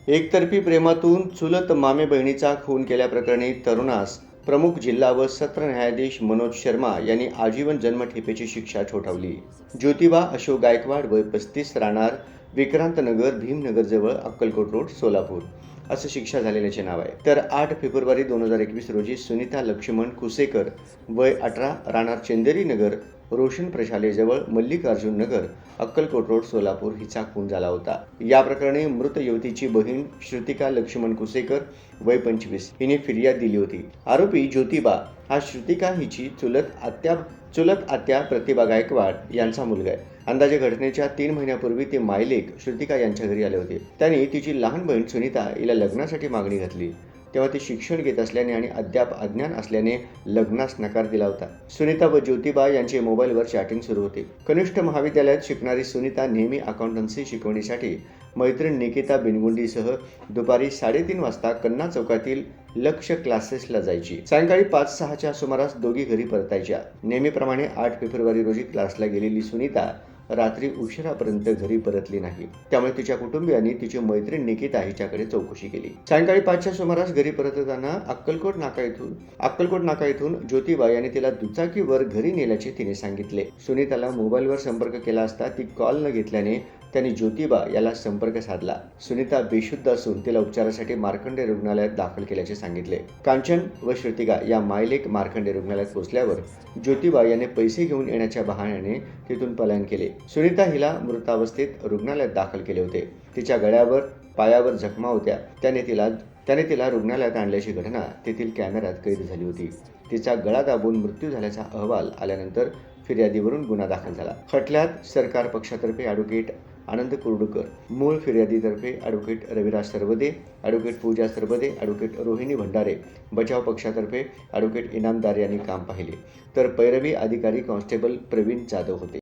एकतर्फी प्रेमातून चुलत मामे बहिणीचा खून केल्याप्रकरणी तरुणास प्रमुख जिल्हा व सत्र न्यायाधीश मनोज शर्मा यांनी आजीवन जन्मठेपेची शिक्षा ठोठावली. ज्योतिबा अशोक गायकवाड वय 35 राहणार विक्रांतनगर भीमनगरजवळ अक्कलकोट रोड सोलापूर असं शिक्षा झालेल्याचे नाव आहे. तर 8 फेब्रुवारी 2021 रोजी सुनीता लक्ष्मण कुसेकर वय 18 राहणार चंदेरी नगर रोशन प्रशालेजवळ मल्लिकार्जुन नगर अक्कलकोट रोड सोलापूर हिचा खून झाला होता. या प्रकरणी मृत युवतीची बहीण श्रुतिका लक्ष्मण कुसेकर वय 25 हिने फिर्याद दिली होती. आरोपी ज्योतिबा हा श्रुतिका हिची चुलत आत्या प्रतिभा गायकवाड यांचा मुलगा आहे. अंदाजे घटनेच्या 3 महिन्यापूर्वी ते मायलेक श्रुतिका यांच्या घरी आले होते. त्यांनी तिची लहान बहीण सुनीता हिला लग्नासाठी मागणी घातली. तेव्हा ती शिक्षण घेत असल्याने आणि अद्याप अज्ञान असल्याने लग्नास नकार दिला होता. सुनीता व ज्योतिबा यांचे मोबाईलवर चॅटिंग सुरू होते. कनिष्ठ महाविद्यालयात शिकणारी सुनीता नेहमी अकाउंटन्सी शिकवणीसाठी मैत्रीण निकिता बिनगुंडीसह दुपारी 3:30 वाजता कन्ना चौकातील लक्ष क्लासेसला जायची. सायंकाळी 5-6च्या सुमारास दोघी घरी परतायच्या. नेहमीप्रमाणे 8 फेब्रुवारी रोजी क्लासला गेलेली सुनीता रात्री उशिरापर्यंत घरी परतली नाही. त्यामुळे तिच्या कुटुंबियांनी तिची मैत्रीण निकिता हिच्याकडे चौकशी केली. सायंकाळी 5च्या सुमारास घरी परतताना अक्कलकोट नाका येथून ज्योतिबा यांनी तिला दुचाकीवर घरी नेल्याचे तिने सांगितले. सुनीताला मोबाईलवर संपर्क केला असता ती कॉल न घेतल्याने त्यांनी ज्योतिबा याला संपर्क साधला. सुनीता बेशुद्ध असून तिला उपचारासाठी मार्कंडे रुग्णालयात दाखल केल्याचे सांगितले. कांचन व श्रुतिका या मायलेक मार्कंडे रुग्णालयात पोहोचल्यावर ज्योतिबा याने पैसे घेऊन येण्याच्या बहाण्याने तिथून पलायन केले. सुनीता हिला मृतावस्थेत रुग्णालयात दाखल केले होते. तिच्या गळ्यावर पायावर जखमा होत्या. त्याने तिला रुग्णालयात आणल्याची घटना तेथील कॅमेऱ्यात कैद झाली होती. तिचा गळा दाबून मृत्यू झाल्याचा अहवाल आल्यानंतर फिर्यादीवरून गुन्हा दाखल झाला. खटल्यात सरकार पक्षातर्फे ॲडव्होकेट आनंद कुर्डूकर, मूळ फिर्यादीतर्फे ॲडव्होकेट रविराज सरवदे, ॲडव्होकेट पूजा सरवदे, ॲडव्होकेट रोहिणी भंडारे, बचाव पक्षातर्फे ॲडव्होकेट इनामदार यांनी काम पाहिले. तर पैरवी अधिकारी कॉन्स्टेबल प्रवीण जाधव होते.